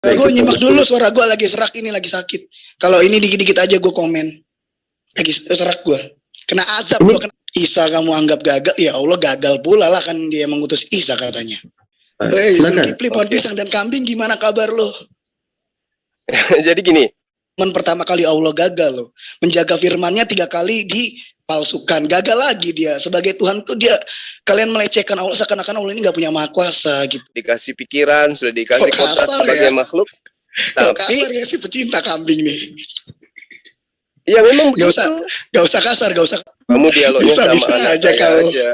Gue nyimak dulu suara gue lagi serak ini, lagi sakit. Kalau ini dikit-dikit aja gue komen. Lagi serak gue. Kena azab gue, kena Isa kamu anggap gagal, ya Allah gagal pula lah, kan dia mengutus Isa katanya. Zulkifli, pohon pisang dan kambing, gimana kabar lo? Jadi gini. Pertama kali Allah gagal loh. Menjaga firmannya 3 kali dipalsukan. Gagal lagi dia. Sebagai Tuhan tuh dia, kalian melecehkan Allah seakan-akan Allah ini gak punya maha kuasa gitu. Dikasih pikiran, sudah dikasih kota sebagai makhluk. Tapi kasar ya si pecinta kambing nih. Ya memang gak usah kasar, gak usah. Kamu dialognya sama anak aja saya aja.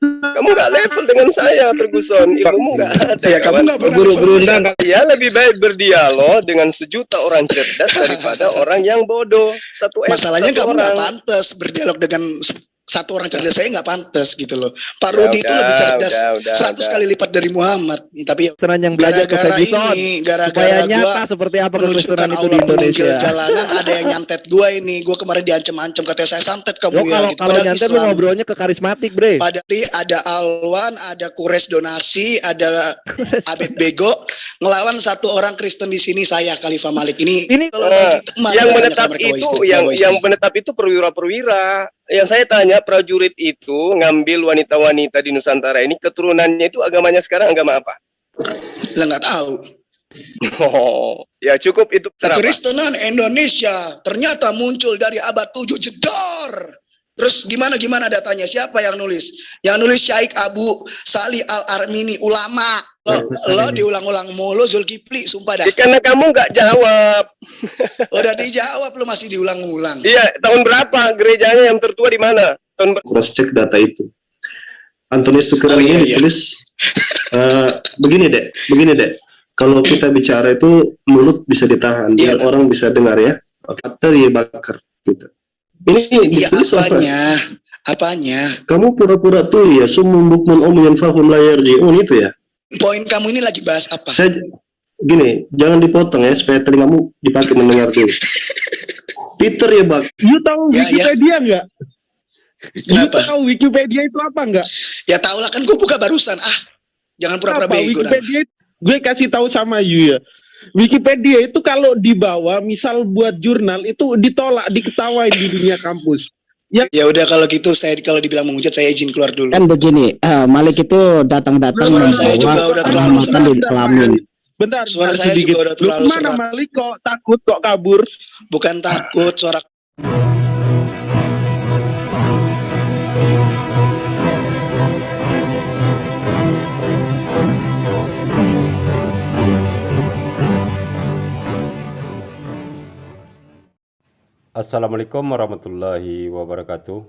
Kamu gak level dengan saya, Ferguson. Ilmumu gak ada. Ya kamu gak pernah berundang. Ya lebih baik berdialog dengan 1 juta orang cerdas daripada orang yang bodoh. Masalahnya kamu gak pantas berdialog dengan 1 orang cerdas, saya nggak pantas gitu loh. Pak Rudi itu lebih cerdas 100 kali lipat dari Muhammad. Tapi yang belajar ke Ferguson gara-gara nyata seperti apa menunjukkan itu Allah di Indonesia. Jalanan ada yang nyantet gue ini. Gue kemarin diancam-ancam, katanya saya santet kamu ya. Kalau nyantet lu ngobrolnya ke karismatik, bre. Padahal ada Alwan, ada Kures Donasi, ada Abed Bego ngelawan 1 orang Kristen di sini, saya Khalifah Malik ini. Yang menetap itu yang menetap itu perwira-perwira. Yang saya tanya, prajurit itu ngambil wanita-wanita di Nusantara ini, keturunannya itu agamanya sekarang agama apa? Lah nggak tahu. Oh, ya cukup itu. Kekristenan Indonesia ternyata muncul dari abad 7 jedor. Terus gimana datanya? Siapa yang nulis? Yang nulis Syaikh Abu Salih Al-Armini, ulama. Lo diulang-ulang mulu, Zulkifli, sumpah dah. Karena kamu nggak jawab. Udah dijawab, lo masih diulang-ulang. Iya, tahun berapa gerejanya yang tertua di mana? Cross check data itu. Antonius Tukiran ini ditulis begini dek. Kalau kita bicara itu mulut bisa ditahan, biar orang bisa dengar ya. Teri bakar gitu. Ini ditulis apanya? Kamu pura-pura tuli ya, sumum bukmun omyan fahum layar jiun itu ya. Poin kamu ini lagi bahas apa? Saya gini, jangan dipotong ya, supaya telingamu dipakai mendengar dulu. Peter ya bak. You tahu Wikipedia nggak? Kenapa? You tahu Wikipedia itu apa nggak? Ya tahu lah, kan gue buka barusan. Jangan pura-pura bego. Wikipedia gue kasih tahu sama you ya. Wikipedia itu kalau dibawa, misal buat jurnal itu ditolak, diketawain di dunia kampus. Ya udah kalau gitu, saya kalau dibilang menghujat saya izin keluar dulu. Kan begini, Malik itu datang-datang suara saya juga udah terlalu kelamin. Bentar, suara saya sedikit. Juga udah terlalu kemana Malik kok takut kok kabur? Bukan takut, suara. Assalamualaikum warahmatullahi wabarakatuh.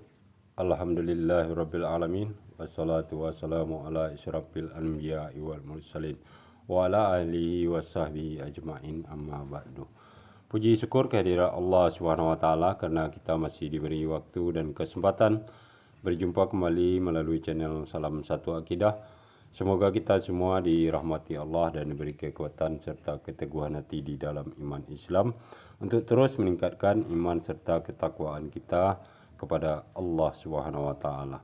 Alhamdulillahirabbil alamin, wassalatu wassalamu ala asyrafil anbiya'i wal mursalin wa ala alihi wasahbihi ajmain, amma ba'du. Puji syukur kehadirat Allah Subhanahu wa taala karena kita masih diberi waktu dan kesempatan berjumpa kembali melalui channel Salam Satu Akidah. Semoga kita semua dirahmati Allah dan diberi kekuatan serta keteguhan hati di dalam iman Islam untuk terus meningkatkan iman serta ketakwaan kita kepada Allah Subhanahu wa taala.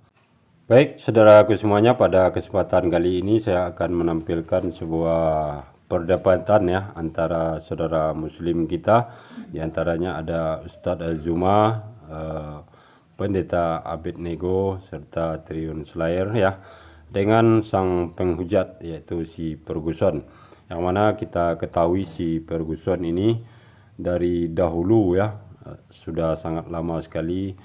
Baik, saudaraku semuanya, pada kesempatan kali ini saya akan menampilkan sebuah perdebatan ya antara saudara muslim kita. Di antaranya ada Ustadz Azuma, Pendeta Abed Nego serta Triun Slayer ya, dengan sang penghujat yaitu si Ferguson, yang mana kita ketahui si Ferguson ini dari dahulu ya, sudah sangat lama sekali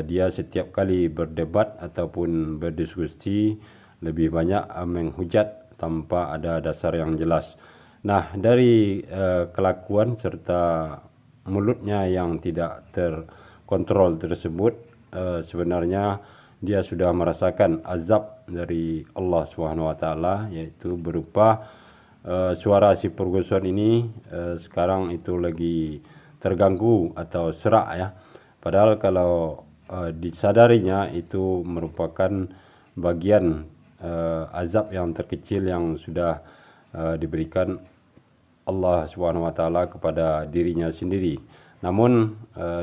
dia setiap kali berdebat ataupun berdiskusi lebih banyak menghujat tanpa ada dasar yang jelas. Nah, dari kelakuan serta mulutnya yang tidak terkontrol tersebut, sebenarnya dia sudah merasakan azab dari Allah SWT, yaitu berupa suara si Ferguson ini sekarang itu lagi terganggu atau serak ya. Padahal kalau disadarinya itu merupakan bagian azab yang terkecil yang sudah diberikan Allah SWT kepada dirinya sendiri. Namun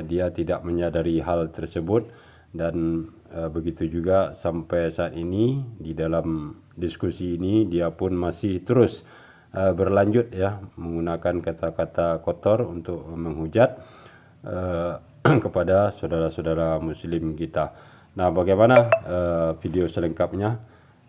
dia tidak menyadari hal tersebut, dan begitu juga sampai saat ini di dalam diskusi ini dia pun masih terus berlanjut ya, menggunakan kata-kata kotor untuk menghujat kepada saudara-saudara muslim kita. Nah, bagaimana video selengkapnya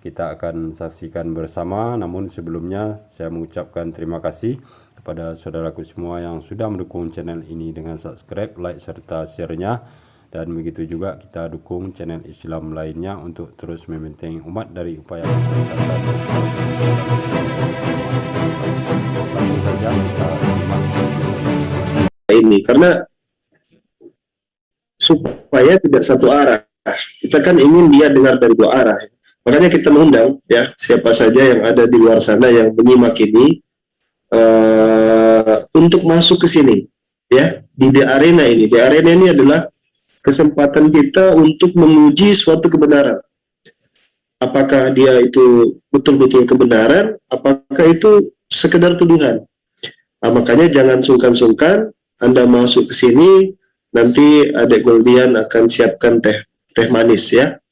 kita akan saksikan bersama. Namun sebelumnya saya mengucapkan terima kasih kepada saudaraku semua yang sudah mendukung channel ini dengan subscribe, like serta share-nya. Dan begitu juga kita dukung channel Islam lainnya untuk terus membenteng umat dari upaya pemberontakan. Langsung saja kita simak ini, karena supaya tidak satu arah. Kita kan ingin dia dengar dari dua arah. Makanya kita mengundang ya siapa saja yang ada di luar sana yang menyimak ini untuk masuk ke sini ya, di arena ini. Di arena ini adalah kesempatan kita untuk menguji suatu kebenaran. Apakah dia itu betul-betul kebenaran, apakah itu sekedar tuduhan. Nah, makanya jangan sungkan-sungkan Anda masuk ke sini, nanti Adek Goldian akan siapkan teh manis ya.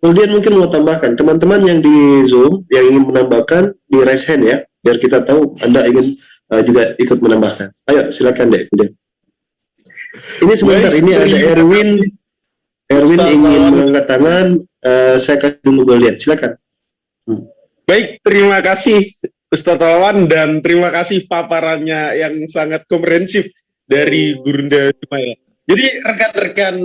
Goldian mungkin mau tambahkan, teman-teman yang di Zoom yang ingin menambahkan di raise hand ya, biar kita tahu Anda ingin juga ikut menambahkan. Ayo silakan Dek. Ini sebentar, ini ada Erwin ingin mengangkat tangan, saya kasih dulu Goldian, silakan. Baik, terima kasih Ustadz Wawan dan terima kasih paparannya yang sangat komprehensif dari Gurunda Jumaya. Jadi rekan-rekan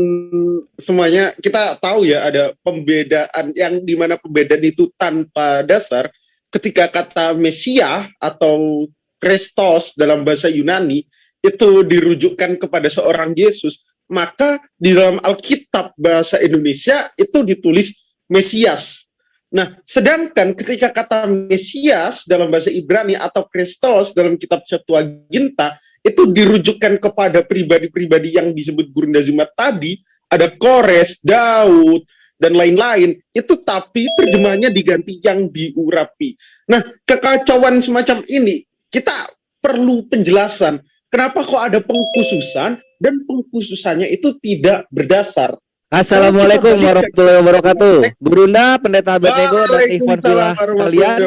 semuanya, kita tahu ya ada pembedaan yang dimana pembedaan itu tanpa dasar. Ketika kata Mesia atau Kristos dalam bahasa Yunani itu dirujukkan kepada seorang Yesus, maka di dalam Alkitab bahasa Indonesia itu ditulis Mesias. Nah, sedangkan ketika kata Mesias dalam bahasa Ibrani atau Kristos dalam kitab Septuaginta itu dirujukkan kepada pribadi-pribadi yang disebut Gurunda Zumat tadi, ada Kores, Daud, dan lain-lain, itu tapi terjemahannya diganti yang diurapi. Nah, kekacauan semacam ini, kita perlu penjelasan. Kenapa kok ada pengkhususan dan pengkhususannya itu tidak berdasar? Assalamualaikum warahmatullahi wabarakatuh. Gurunda, Pendeta Abednego dan Ikhwan Filah sekalian.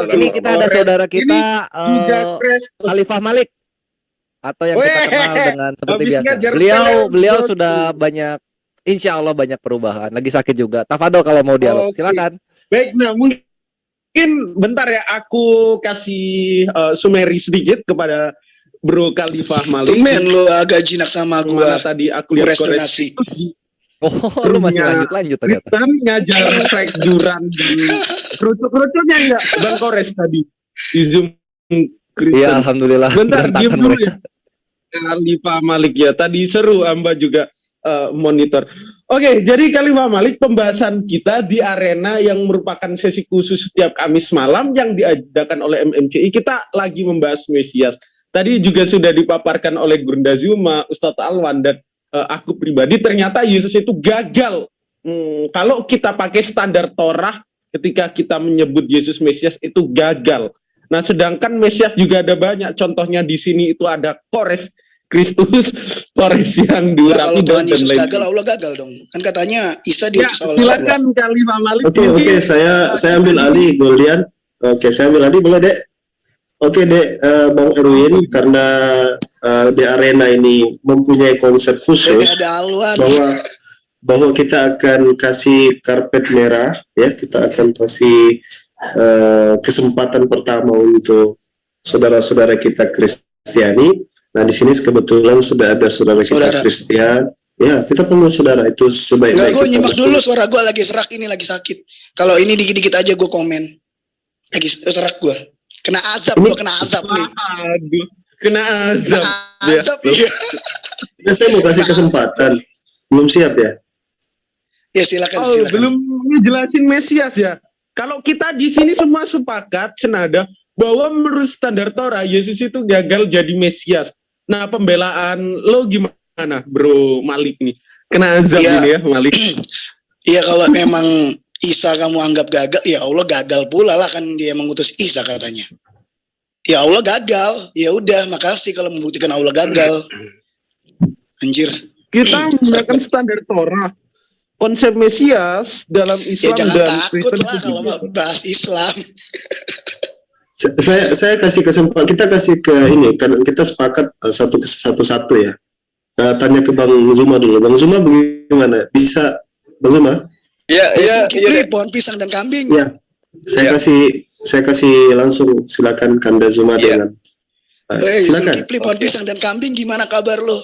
Ini kita ada saudara kita Khalifah Malik atau yang kita kenal dengan seperti biasa. Beliau sudah banyak, insya Allah banyak perubahan. Lagi sakit juga. Tafadol kalau mau dialog, silakan. Baik, nah mungkin bentar ya aku kasih summary sedikit kepada Bro Khalifah Malik. Tumen lu agak jinak sama gua. Tadi aku lihat koreksi. Oh, lu masih lanjut ternyata. Kristen ngajar juran dan kerucuk-kerucuknya enggak Bang Kores tadi di Zoom Kristen. Iya, alhamdulillah. Bentar, diam dulu ya. Khalifah Malik ya, tadi seru Amba juga monitor. Oke, jadi Khalifah Malik, pembahasan kita di arena yang merupakan sesi khusus setiap Kamis malam yang diadakan oleh MMCI. Kita lagi membahas Mesias. Tadi juga sudah dipaparkan oleh Gurunda Zuma, Ustadz Alwan, dan aku pribadi, ternyata Yesus itu gagal. Kalau kita pakai standar Torah, ketika kita menyebut Yesus Mesias itu gagal. Nah, sedangkan Mesias juga ada banyak. Contohnya di sini itu ada Kores, Kristus, Kores yang diurapi dan Yesus lain. Gagal, Allah gagal dong. Kan katanya Isa diutus oleh Allah. Silakan Khalifah Malik. Oke, saya ambil alih Goldian. Oke, saya ambil alih, boleh Dek? Oke Dek, Bang Erwin, karena di arena ini mempunyai konsep khusus bahwa kita akan kasih karpet merah, ya, kita akan kasih kesempatan pertama untuk saudara-saudara kita Kristiani. Nah, di sini kebetulan sudah ada saudara kita Kristian. Ya, kita perlu saudara itu sebaik-baik. Enggak, gue nyimak dulu, suara gue lagi serak ini, lagi sakit. Kalau ini dikit-dikit aja gue komen. Lagi serak gue. Kena azab, gue kena azab nih. Aduh, kena azab. Iya. Ya, saya mau kasih kesempatan. Belum siap ya? Ya silakan. Belum ngejelasin Mesias ya. Kalau kita di sini semua sepakat senada bahwa menurut standar Torah Yesus itu gagal jadi Mesias. Nah, pembelaan lo gimana, Bro Malik nih? Kena azab ini ya, Malik. Iya, kalau memang Isa kamu anggap gagal, ya Allah gagal pula lah, kan dia mengutus Isa katanya. Ya Allah gagal, ya udah, makasih kalau membuktikan Allah gagal. Anjir. Kita menggunakan standar Torah. konsep Mesias dalam Ya Islam jangan dan takut Kristen lah itu kalau gimana? bahas Islam. Saya kasih kesempatan, kita kasih ke ini kan, kita sepakat satu-satu ya. Tanya ke Bang Zuma dulu. Bang Zuma bagaimana? Bisa Bang Zuma? Ya, ya, Zulkifli, pohon pisang dan kambing. Ya. Saya kasih langsung, silakan Kanda Zuma dengan silakan. Zulkifli, pohon pisang dan kambing, gimana kabar lo?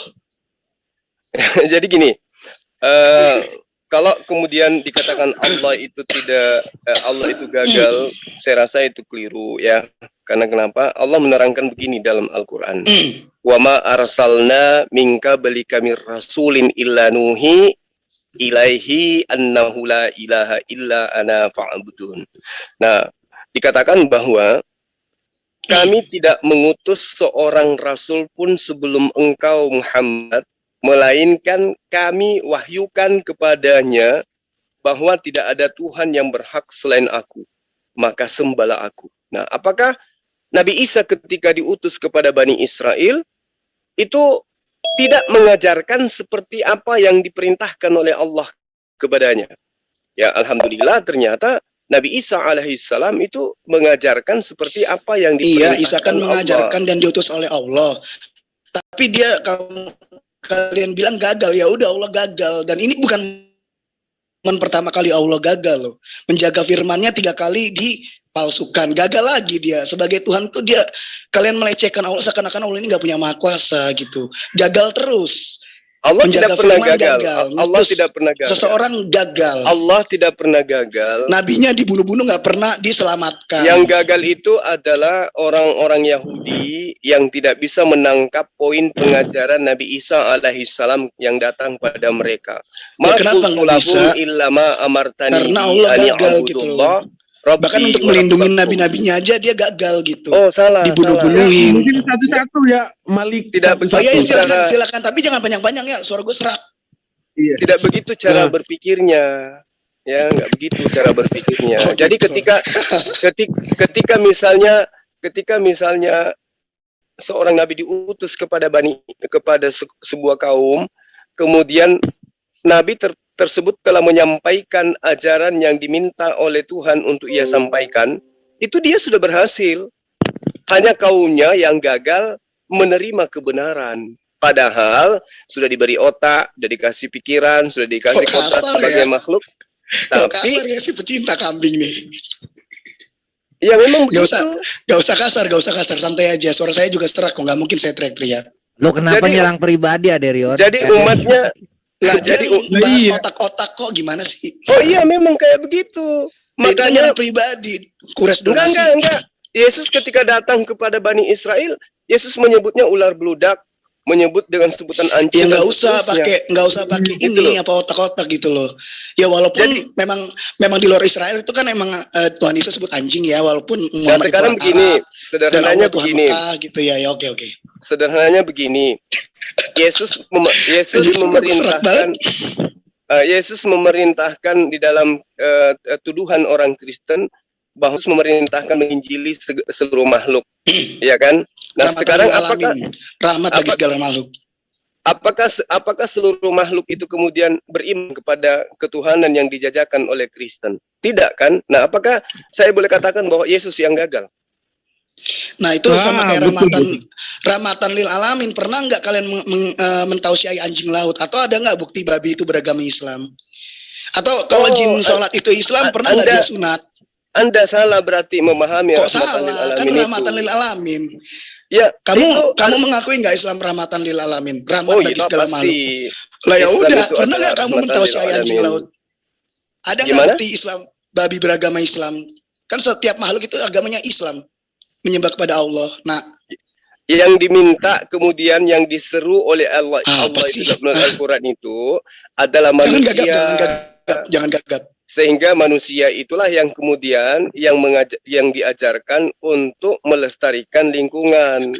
Jadi gini, kalau kemudian dikatakan Allah itu Allah itu gagal, saya rasa itu keliru ya. Karena kenapa? Allah menerangkan begini dalam Al-Quran. Wa ma arsalna minka balika mir rasulin illa nuhi ilaihi annahu la ilaha illa ana fa'budun. Nah, dikatakan bahwa kami tidak mengutus seorang rasul pun sebelum engkau Muhammad, melainkan kami wahyukan kepadanya bahwa tidak ada Tuhan yang berhak selain aku, maka sembahlah aku. Nah, apakah Nabi Isa ketika diutus kepada Bani Israel itu tidak mengajarkan seperti apa yang diperintahkan oleh Allah kepadanya? Ya, alhamdulillah ternyata Nabi Isa alaihissalam itu mengajarkan seperti apa yang diperintahkan. Iya, Isa kan mengajarkan Allah. dan diutus oleh Allah. Tapi dia, kalau kalian bilang gagal, ya udah Allah gagal. Dan ini bukan pertama kali Allah gagal loh. Menjaga firman-Nya 3 kali dipalsukan, gagal lagi dia. Sebagai Tuhan tuh dia, kalian melecehkan Allah seakan-akan Allah ini nggak punya maha kuasa gitu. Gagal terus. Allah Menjaga tidak pernah firman gagal. Allah Terus tidak pernah gagal. Seseorang gagal. Allah tidak pernah gagal. Nabinya dibunuh-bunuh, nggak pernah diselamatkan. Yang gagal itu adalah orang-orang Yahudi yang tidak bisa menangkap poin pengajaran Nabi Isa alaihissalam yang datang pada mereka. Ya, kenapa nggak bisa? Illama amartani Karena Allah ani gagal gitu abudullah. Bahkan untuk melindungi nabi-nabinya aja dia gagal gitu. Oh, salah. Dibunuh-bunuhin. Mungkin satu-satu ya, Malik. Tidak Oh iya, Cara- silakan, tapi jangan panjang-panjang ya, suara gue serak. Iya. Tidak begitu cara Nah. berpikirnya. Ya, nggak begitu cara berpikirnya. Oh, Jadi gitu. ketika misalnya seorang nabi diutus kepada sebuah kaum, kemudian nabi tersebut telah menyampaikan ajaran yang diminta oleh Tuhan untuk ia sampaikan, itu dia sudah berhasil. Hanya kaumnya yang gagal menerima kebenaran. Padahal sudah diberi otak, sudah dikasih pikiran, sudah dikasih Kok otak kasar sebagai ya? makhluk. Kalau kasar Tapi ya si pecinta kambing nih. ya memang Gak begitu. usah kasar, santai aja. Suara saya juga serak kok, nggak mungkin saya teriak-teriak. Lo kenapa Jadi- nyerang pribadi Aderion? Jadi umatnya Lah Jadi, jadi bahas iya. otak-otak kok gimana sih? oh iya memang kayak begitu. Makanya Makanya pribadi, kures enggak, donasi. enggak. Yesus ketika datang kepada Bani Israel, Yesus menyebutnya ular beludak, menyebut dengan sebutan Ya anjing. nggak dan seterusnya. nggak usah pakai Gitu ini loh. apa otak-otak gitu loh. Ya walaupun Jadi- memang di luar Israel itu kan emang Tuhan Yesus sebut anjing ya, walaupun Nah Muhammad itu sekarang orang begini, Arab, dan sederhananya Allah Tuhan begini, Mekah gitu ya. Ya oke. sederhananya begini. Yesus Yesus memerintahkan Yesus memerintahkan di dalam tuduhan orang Kristen bahwa Yesus memerintahkan menginjili seluruh makhluk, ya kan? Nah Rahmatan sekarang lil apakah alamin. Rahmat bagi segala makhluk. apakah seluruh makhluk itu kemudian beriman kepada ketuhanan yang dijajakan oleh Kristen? Tidak kan? Nah apakah saya boleh katakan bahwa Yesus yang gagal? Nah itu sama kayak betul. rahmatan lil alamin. Pernah nggak kalian mentausiai anjing laut? Atau ada nggak bukti babi itu beragama Islam? Atau kalau jin sholat itu Islam, pernah nggak dia sunat? Anda salah berarti memahami Kok rahmatan lil salah? Kan alamin rahmatan itu. lil alamin. Ya, Kamu mengakui nggak Islam rahmatan lil alamin? Rahmat oh bagi iya segala makhluk. pasti. Lah ya Islam udah, itu pernah adalah nggak kamu rahmatan mentausiai lil anjing alamin. laut? Ada nggak Gimana? bukti Islam babi beragama Islam? Kan setiap makhluk itu agamanya Islam, menyembah kepada Allah. Nah, Yang diminta kemudian yang diseru oleh Allah, Apa Allah sih? itu dalam Al-Quran itu adalah jangan manusia. gagap, jangan gagap. Sehingga manusia itulah yang kemudian yang diajarkan untuk melestarikan lingkungan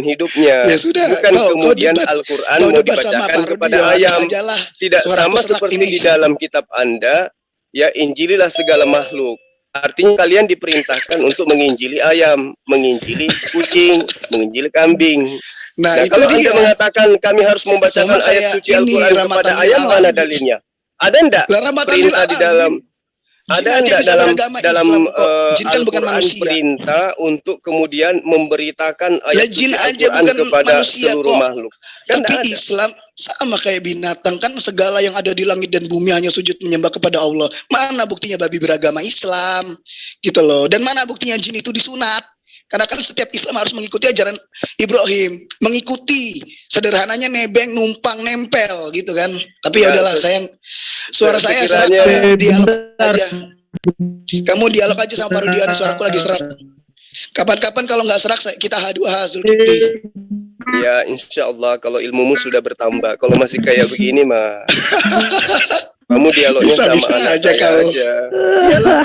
hidupnya. Ya sudah, Bukan kau kemudian debat. Al-Quran Kau mau debat sama dibacakan Pak kepada Rudio, ayam. aja lah. Tidak Suaraku sama serak seperti ini. di dalam kitab Anda, ya injililah segala makhluk. Artinya kalian diperintahkan untuk menginjili ayam, menginjili kucing, menginjili kambing. Nah, Nah, itu kalau dia. Anda mengatakan kami harus membacakan Sama ayat kayak suci ini, Al-Quran kepada Rahmatan ayat, lil mana alamin. dalilnya? Ada enggak Lah, rahmatan lil perintah di alamin. dalam Jin ada aja enggak bisa beragama Islam kok. Jin kan bukan Al-Quran manusia. perintah untuk kemudian memberitakan Lah, ayat jin suci aja Al-Quran bukan kepada manusia seluruh kok. makhluk? Kan Tapi enggak ada. Islam sama kayak binatang, kan segala yang ada di langit dan bumi hanya sujud menyembah kepada Allah. Mana buktinya babi beragama Islam? Gitu loh. Dan mana buktinya jin itu disunat? Karena kan setiap Islam harus mengikuti ajaran Ibrahim, mengikuti sederhananya nebeng, numpang, nempel gitu kan. Tapi ya Ya, udahlah, sayang suara saya serak, sekiranya- kamu dialog aja. Kamu dialog aja sama Parudiana, suaraku lagi serak. Kapan-kapan kalau nggak serak kita H2H Zulkifli. Ya, insya Allah kalau ilmumu sudah bertambah. Kalau masih kayak begini mah, kamu dialognya sama Bisa-bisa anak aja saya kau. aja. Iyalah.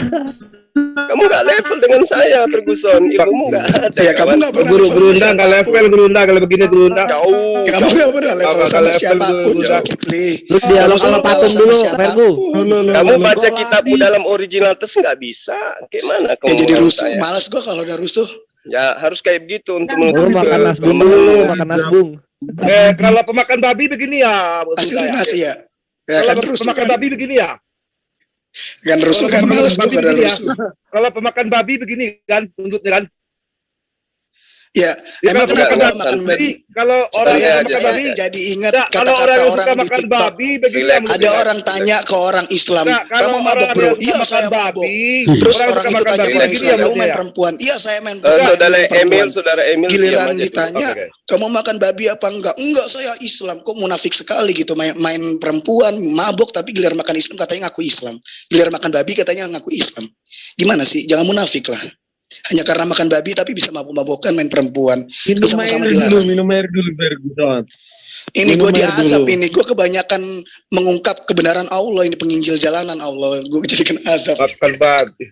Kamu nggak level dengan saya, Ferguson. Ilmumu nggak ada. Ya kamu nggak pernah Guru level guru sama undang kalau siapapun. level guru undang kalau begini guru undang. Jauh. Kamu nggak pernah level Kalau sama level siapapun, guru- Zulkifli. Lu dialog Kamu sama selalu patung sama dulu, siapapun. Fergu. Kamu baca kitabmu dalam original terus nggak bisa. Gimana Ya kamu jadi mau rusuh, saya? males gua kalau udah rusuh. Ya harus kayak begitu untuk Lu menutupi makan nasbung kelemahan. dulu, makan nasbung. Kalau pemakan babi begini ya, Bu Hasil Bunda ya. nasi ya. Ya Kalau kan rusuh pemakan kan. babi begini ya. Kan rusuh kan, Kalau males gua babi pada begini ya. rusuh. Kalau pemakan babi begini kan, tuntutnya kan. Ya, Ya, emang kalau kenapa enggak, gua makan santai. babi? Kalau orang Santai yang Saya, aja, makan saya babi, jadi ingat kalau orang kata-kata yang orang suka di makan TikTok. babi begini Relax. ya, Ada orang tanya ke orang Islam, Nah, kamu kalau mabok orang bro? yang suka Iya makan saya mabok. babi, Terus orang orang suka itu makan tanya babi orang begini Islam, ya, kamu maksudnya main ya? perempuan? Iya saya main Saudara main perempuan. Emil, saudara Emil diam Giliran aja dulu. ditanya, Oke. kamu makan babi apa enggak? Enggak, saya Islam. Kok munafik sekali gitu, main perempuan, mabok, tapi giliran makan Islam katanya ngaku Islam. Giliran makan babi katanya ngaku Islam. Gimana sih? Jangan munafik lah. Hanya karena makan babi tapi bisa mabuk-mabukan main perempuan. Itu sama-sama dilarang. minum air dulu, Ferguson. Ini Minum gue air diazab dulu. ini. Gue kebanyakan mengungkap kebenaran Allah. Ini penginjil jalanan Allah. Gue jadikan azab. Makan babi.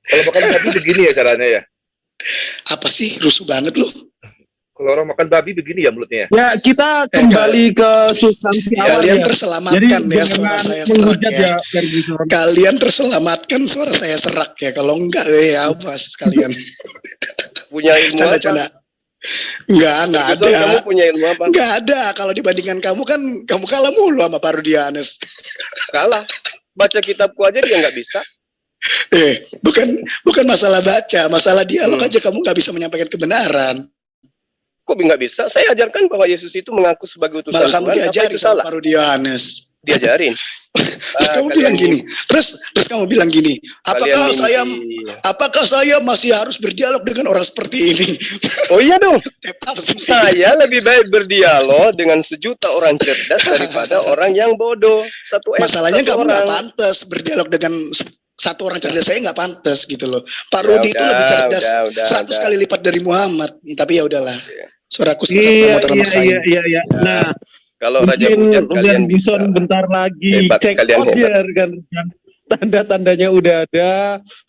Kalau makan babi begini ya caranya ya. Apa sih? Rusuh banget lu. Kalau orang makan babi begini ya mulutnya. Ya, kita kembali ke substansi awal Kalian ya. Jadi terselamatkan ya suara jangan saya serak menghujat ya. ya, Ferguson. Kalian terselamatkan suara saya serak ya. Kalau enggak ya apa sekalian. Punya ilmu apa? Canda-canda. Enggak Ferguson, ada. kamu punya ilmu apa? Enggak ada. Kalau dibandingkan kamu kan kamu kalah mulu sama Parudianes. Kalah. Baca kitabku aja dia nggak bisa. Bukan masalah baca, masalah dialog aja kamu nggak bisa menyampaikan kebenaran. Kok nggak bisa? Saya ajarkan bahwa Yesus itu mengaku sebagai utusan Malah kamu Tuhan. Apa diajari itu sama salah? Parudianes. Diajarin. Terus kamu bilang gini, terus kamu bilang gini, apakah saya masih harus berdialog dengan orang seperti ini? Oh iya dong. Apa sih? Saya lebih baik berdialog dengan sejuta orang cerdas daripada orang yang bodoh. Masalahnya satu kamu nggak orang. pantas berdialog dengan satu orang cerdas. Saya nggak pantas gitu loh. Pak Rudi itu lebih cerdas 100 kali lipat dari Muhammad. Tapi ya udahlah. Suaraku Iya, sekarang iya. Nah, Kalau Raja mungkin Bujat kalian bisa. Ferguson bentar lagi Hebat, check kalian out ya kan. Tanda-tandanya udah ada,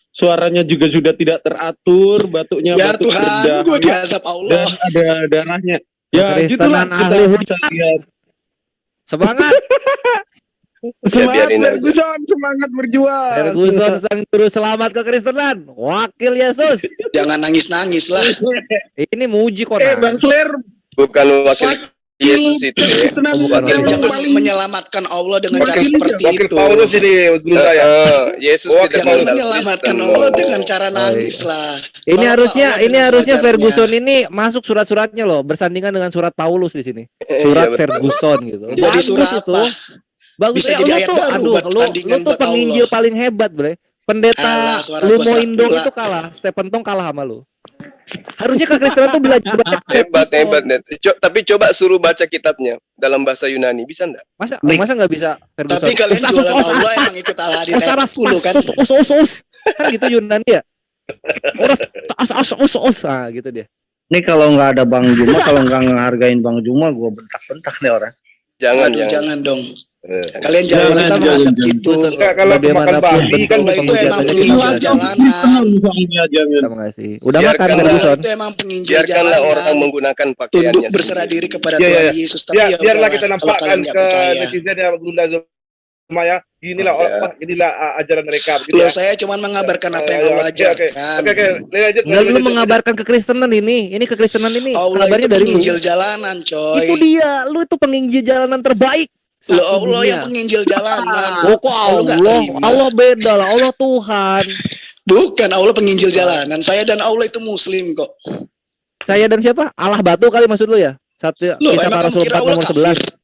suaranya juga sudah tidak teratur, batuknya Ya batuk Tuhan, rendah gue diazab Allah. dan ada darahnya. Ya, Kristenan gitulah kita ahli bisa lihat. Semangat Semangat biarin aja. Ferguson, semangat berjuang. Ferguson sang juru selamat kekristenan, wakil Yesus. Jangan nangis-nangis lah. Ini muji kok. Bang Sler, Bukan wakil Yesus itu ya. Kristenan Oh, bukan yang wakil. Jangan paling menyelamatkan Allah dengan cara Wakil seperti Wakil itu. Paulus ini guru saya. Yesus Oh, tidak Jangan mengenal menyelamatkan Kristen. Allah dengan cara nangis lah. Ini Tolonglah harusnya Allah dengan sewajarnya. Ferguson ini masuk surat-suratnya loh, bersandingan dengan surat Paulus di sini. Surat Iya, betul. Ferguson gitu. Jadi Bagus surat itu. apa? Bagus Bisa ya, jadi lu ayat tuh, baru aduh, buat lu tandingan tuh buat penginjil Allah. paling hebat, bre. Pendeta Alah, suara gua Lumo serak Indong pula. itu kalah, Stephen Tong kalah sama lu. Harusnya kekristenan tuh belajar banyak Hebat Net. Tapi coba suruh baca kitabnya dalam bahasa Yunani, bisa enggak? Masa nggak bisa Ferguson? Tapi kalian Us, jualan us, us, Allah us, emang ikut Al-Hadid us, ayat us, 10 kan? us. Kan gitu Yunani ya. Us. Ah, gitu dia. Nih kalau nggak ada Bang Juma, kalau nggak ngehargain Bang Juma, gue bentak-bentak nih orang. Jangan, Aduh, jangan. jangan dong. Kalian jangan Jangan, asap jangan. gitu. Enggak, kalau pemakan babi kan Allah itu penghujatan emang kita penginjil belajar. jalanan. Kristenan misalnya jangan. Terima kasih. Udah Biarkan makan Allah Ferguson. Itu emang penginjil Biarkanlah orang jalanan. menggunakan Tunduk pakaiannya berserah sendiri. diri kepada Iya, Tuhan iya. Yesus. Tapi Ya, ya biarlah udahlah, kita kalau nampakkan kalian nggak ke percaya. netizen yang Bunda ya. Inilah inilah ajaran mereka. Loh, saya cuma mengabarkan apa yang Allah ajarkan. Oke, lanjut. Enggak, lu mengabarkan kekristenan ini. Ini kekristenan ini. Allah itu Kabarnya dari lu. penginjil jalanan, coy. Itu dia, lu itu penginjil jalanan terbaik. Loh, satu Allah dunia. yang penginjil jalanan. Oh, kok Lu nggak Allah? terima? Allah beda lah, Allah Tuhan. Bukan, Allah penginjil jalanan. Saya dan Allah itu muslim kok. Saya dan siapa? Allah batu kali maksud lu ya? Satu Loh, Kisah emang Para kamu Rasul kira 4 Allah nomor kafir? 11.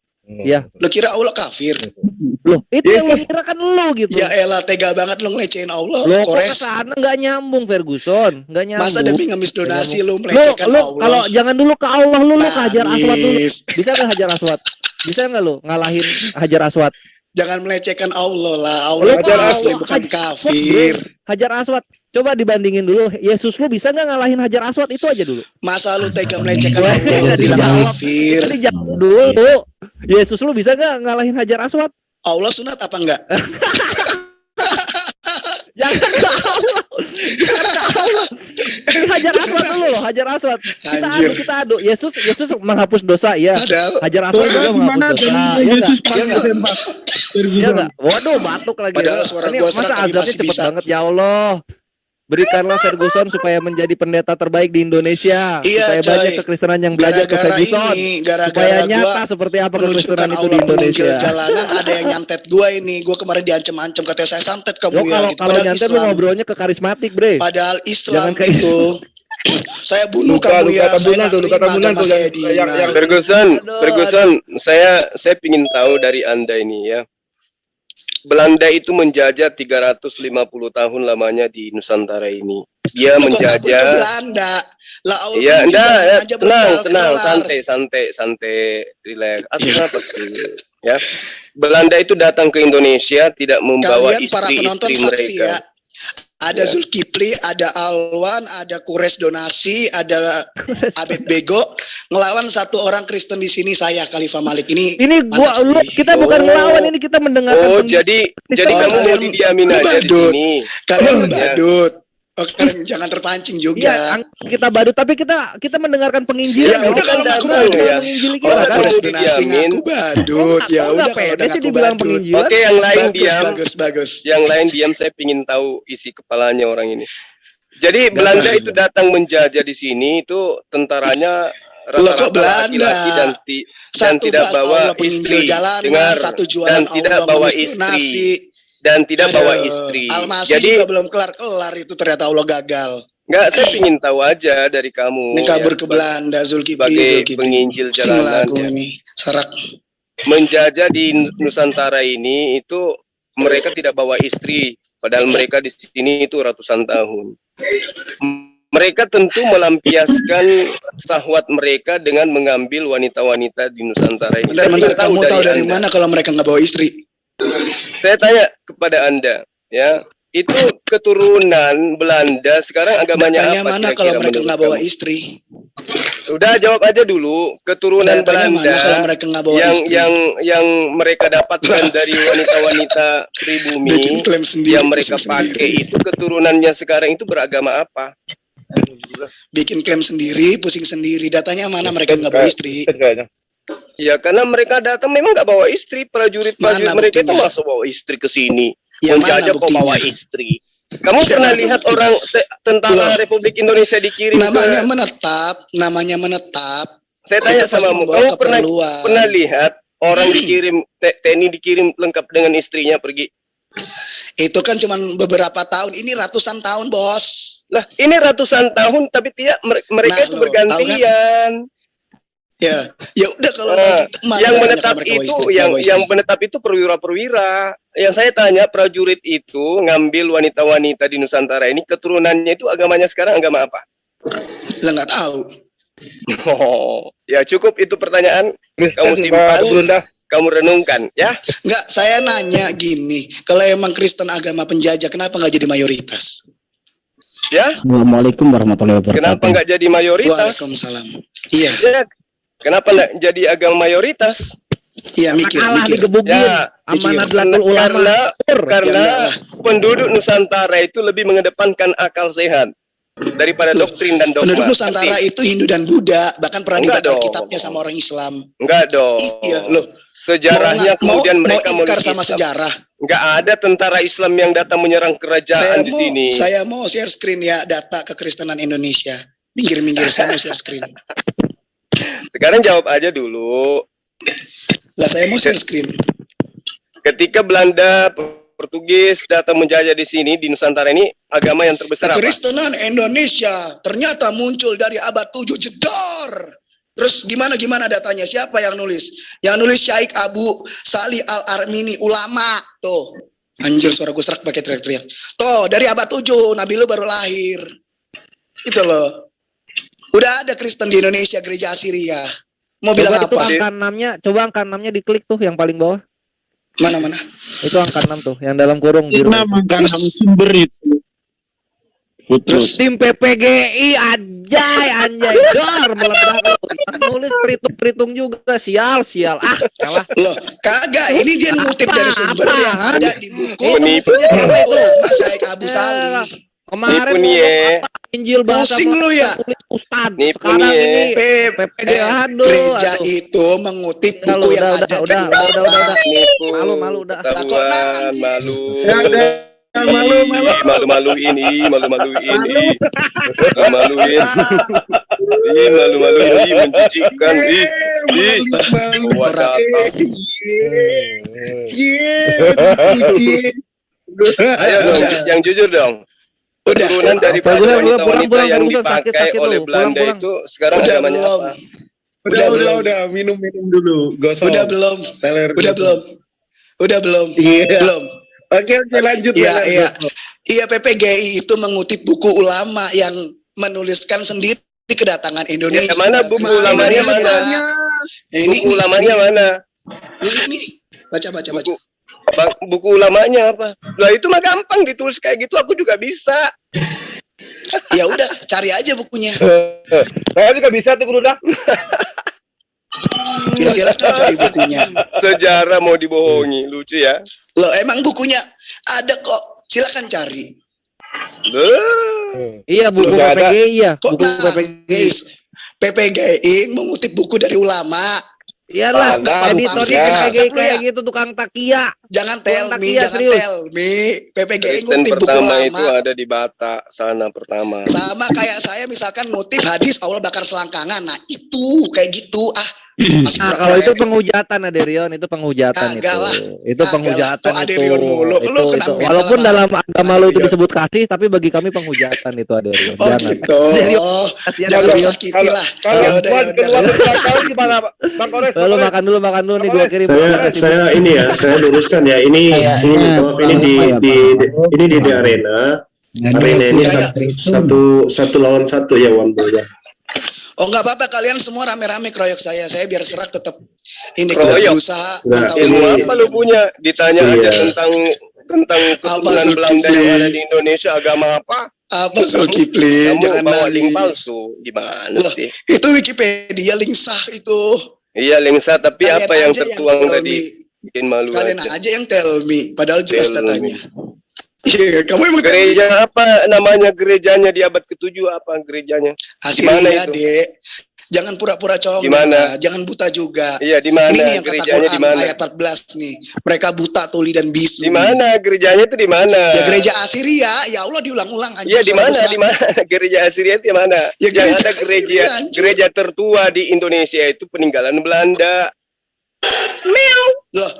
Iya. Lo kira Allah kafir? Loh, itu yang lu kira kan lu gitu. Ya elah, tega banget lo ngelecehin Allah. Loh, kok Kores. kesana nggak nyambung Ferguson, nggak nyambung. Masa demi ngemis donasi lo Lu, melecehkan lu Allah? kalau jangan dulu ke Allah, lu ke Hajar Aswad dulu. Nangis. Bisa nggak Hajar Aswad? Bisa nggak lu ngalahin Hajar Aswad? Jangan melecehkan Allah lah. Allah Lu itu kalau muslim bukan kafir. Hajar Aswad, coba dibandingin dulu. Yesus lu bisa nggak ngalahin Hajar Aswad? Itu aja dulu. Masa lu tega melecehkan Allah bilang kafir? Jadi jangan dulu. Yesus lu bisa nggak ngalahin Hajar Aswad? Allah sunat apa enggak? Jangan ke Allah. Jangan ke Allah. Ini Hajar Aswad dulu loh, Hajar Aswad. Kita adu. Yesus menghapus dosa ya. Padahal Hajar Aswad juga menghapus dosa. Iya Yesus enggak? Iya enggak? Waduh, batuk lagi. Padahal suara Ini gua masa serak tapi azabnya masih cepet bisa. banget ya Allah. Berikanlah Ferguson supaya menjadi pendeta terbaik di Indonesia. Iya, supaya coy. banyak kekristenan yang belajar ke Gara-gara Ferguson. ini, Supaya gara-gara nyata gua seperti apa menunjukkan kekristenan itu di Allah penginjil Indonesia. jalanan, ada yang nyantet gua ini. Gua kemarin diancam-ancam, katanya saya santet kamu Yo, ya. Gitu. kalau Padahal nyantet lu Islam. ngobrolnya ke karismatik, Bre. Padahal Islam Jangan ke itu. Saya bunuh kamu ya. Saya nggak terima agama saya dihina. Ferguson, saya pingin tahu dari Anda ini ya. Belanda itu menjajah 350 tahun lamanya di Nusantara ini. Dia Lu kok takut ke menjajah. Belanda. Lah Allah Iya, penginjil enggak, jalanan ya, aja tenang, berkelar. santai, relax. Atur napas dulu, ya. Belanda itu datang ke Indonesia tidak membawa Kalian para penonton istri-istri saksi mereka. ya. Ada Ya. Zulkifli, ada Alwan, ada Kures Donasi, ada Abed Bego ngelawan satu orang Kristen di sini, saya Khalifah Malik ini. Gua mantap lu sih. kita bukan ngelawan ini, kita mendengarkan. Oh, jadi kamu mau kalian didiamin aja di badut. sini. Kalian Ya. badut. Oh, kalian jangan terpancing juga. Iya, kita badut tapi kita mendengarkan penginjilan. Ya udah kalau ngaku datang badut, ya. menginjili oh, kita kan. Kures Donasi ngaku badut. Ya udah kalau udah sih ngaku dibilang badut. penginjilan. Oke, yang lain Bagus, diam. bagus. Yang lain diam, saya pingin tahu isi kepalanya orang ini. Jadi Belanda itu datang menjajah di sini itu tentaranya Loh, kok rata-rata Belanda? laki-laki dan Satu tidak bahas bawa Allah penginjil istri. jalanan, Dengar, satu dan jualan tidak Allah bawa menulis istri. nasi. Dan tidak bawa Aduh, istri. Al-Masih Jadi juga belum kelar-kelar itu ternyata Allah gagal. enggak, saya pingin tahu aja dari kamu. Ini kabur ya, ke Belanda, sebagai penginjil jalanan, Aku ya. ini serak. Menjajah di Nusantara ini itu mereka tidak bawa istri, padahal mereka di sini itu ratusan tahun. Mereka tentu melampiaskan syahwat mereka dengan mengambil wanita-wanita di Nusantara ini. Saya Bentar, ingin kamu tahu dari Anda. mana kalau mereka nggak bawa istri? Saya tanya kepada Anda, ya, itu keturunan Belanda sekarang agamanya Datanya apa? mana kira-kira kalau mereka menurut nggak bawa kamu? istri? Udah jawab aja dulu. Keturunan Datanya mana kalau Belanda mereka nggak bawa yang istri? yang mereka dapatkan dari wanita-wanita pribumi Bikin klaim sendiri, yang mereka pusing pakai sendiri. itu keturunannya sekarang itu beragama apa? Bikin klaim sendiri, pusing sendiri. Datanya mana mereka nggak bawa istri? Ya karena mereka datang memang nggak bawa istri, prajurit-prajurit Mana mereka itu buktinya? masuk bawa istri ke sini. Ya, Menjajah mana kok bawa buktinya? istri. Kamu pernah lihat orang tentara Loh. Republik Indonesia dikirim Namanya ke... namanya menetap. Saya tanya Itu pasti sama kamu, membawa kamu keperluan. pernah lihat orang dikirim TNI dikirim lengkap dengan istrinya pergi? Itu kan cuma beberapa tahun. Ini ratusan tahun, bos. Lah, ini ratusan tahun tapi tiap mereka Nah, itu lo, bergantian. Ya, ya udah kalau Nah, gitu, mana yang banyak menetap mereka bawa itu istri, yang bawa istri. yang menetap itu perwira-perwira. Yang saya tanya, prajurit itu ngambil wanita-wanita di Nusantara ini keturunannya itu agamanya sekarang agama apa? Lah nggak tahu. Oh, ya cukup itu pertanyaan. Kamu simpan, kamu renungkan, ya. Nggak, saya nanya gini, kalau emang Kristen agama penjajah, kenapa nggak jadi mayoritas? Ya, Assalamualaikum warahmatullahi kenapa wabarakatuh. nggak jadi mayoritas? Waalaikumsalam. Iya, Ya, kenapa nggak jadi agama mayoritas? iya mikir, Kalah mikir. digebukin Ya, sama mikir. Nadlatul Ulama. Karena Ya, penduduk Nusantara itu lebih mengedepankan akal sehat daripada Loh, doktrin dan dogma. Penduduk Nusantara Ngerti? itu Hindu dan Buddha, bahkan pernah Enggak dibaca dong. kitabnya sama orang Islam. Enggak dong. Iya, loh. sejarahnya kemudian mereka mau ingkar melukis. sama sejarah. Nggak ada tentara Islam yang datang menyerang kerajaan di sini. Saya mau share screen ya data kekristenan Indonesia. Minggir-minggir, saya mau share screen. Sekarang jawab aja dulu. Lah saya mau share screen. Ketika Belanda, Portugis datang menjajah di sini di Nusantara ini, agama yang terbesar apa? Kekristenan Indonesia ternyata muncul dari abad 7 jedor. Terus gimana datanya? Siapa yang nulis? Yang nulis Syekh Abu Salih Al-Armini, ulama. Tuh. Anjir, suara gue serak pakai teriak-teriak. Tuh, dari abad 7 Nabi lu baru lahir. Itu loh. Udah ada Kristen di Indonesia, gereja Assyria. Mau bilang Coba itu apa? angka 6-nya, coba angka 6-nya diklik tuh yang paling bawah. Mana? Itu angka 6 tuh, yang dalam kurung biru. Angka 6 sumber itu. Putus. Tim PPGI anjay dor meledak lu. Yang nulis tritung juga sial. Kalah. Loh, kagak. Ini dia ngutip dari sumber yang ada di buku. Menipu. Mas Syekh Abu Salih. Kemarin Nipu nih ya. Injil bahasa Pusing lu ya. tulis Ustad. Nipu Sekarang nih ya. ini PPGI Gereja itu mengutip buku yang ada di udah. Nipu. Malu udah. Ketahuan, malu. Malu-maluin. Malu-maluin. Menjijikkan. Ayo dong, yang jujur dong. Keturunan dari wanita-wanita yang dipakai oleh Belanda itu sekarang agamanya apa? Udah, minum dulu. Gosong. Udah belum? Iya. Belum. Oke, lanjut. Iya, PPGI itu mengutip buku ulama yang menuliskan sendiri kedatangan Indonesia. Ya, mana buku ulamanya mana? Buku ulamanya mana? Ini. Baca. Buku ulamanya apa? Lah itu mah gampang ditulis kayak gitu, aku juga bisa. Ya udah, cari aja bukunya. Saya juga bisa tuh Guru dah. Ya silakan cari bukunya. Sejarah mau dibohongi, lucu ya. Loh, emang bukunya ada kok. Silakan cari. Iya, buku PPGI ya. Kok Buku PPGI. PPGI mengutip buku dari ulama. Iyalah, editornya PPGI kayak gitu, tukang takia. Jangan tell me. PPGI Kristen ngutip buku pertama lama. itu ada di Batak sana pertama. Sama kayak saya misalkan ngutip hadis Allah bakar selangkangan. Nah, itu kayak gitu. Masih Nah, kalau itu penghujatan Aderion, itu penghujatan Kagak lah. itu penghujatan Kok Aderion mulu? Lu kena mental Walaupun sama dalam agama lu itu disebut kasih, tapi bagi kami penghujatan itu Aderion. Oh gitu. Kasihan Jangan Aderion. sakiti lah. Kalau Ya udah. keluar gimana, Bang Kores? Lu makan dulu nih, gua kirim. Saya luruskan ya. Ini di arena. Arena ini satu lawan satu ya, Wan Boya. Oh nggak apa-apa, kalian semua rame-rame keroyok saya biar serak tetap ini Keroyok? berusaha. Ilmu apa lu punya? Ditanya aja tentang keturunan Belanda yang ada di Indonesia, agama apa? Apa Zulkifli? Kamu Jangan bawa link nangis. palsu, gimana Loh, sih? itu Wikipedia link sah itu. Iya link sah, tapi Kalian apa yang aja tertuang tell tadi? me. Bikin malu Kalian aja. aja yang tell me, padahal jelas Tell datanya. me. Iya, kamu emang tell me. Gereja apa namanya gerejanya di abad ke-7 apa gerejanya? Assyria, Dek. Jangan pura-pura congong. Gimana? Jangan buta juga. Iya, di Ini mana nih yang kata gerejanya, di Quran mana? ayat 14 nih. Mereka buta, tuli dan bisu. Di mana gerejanya itu di mana? Ya gereja Assyria, ya Allah diulang-ulang anjir. Iya, di mana? Di mana gereja Assyria itu di mana? Ya, Yang gereja ada Assyria, anjir. gereja tertua di Indonesia itu peninggalan Belanda. Loh.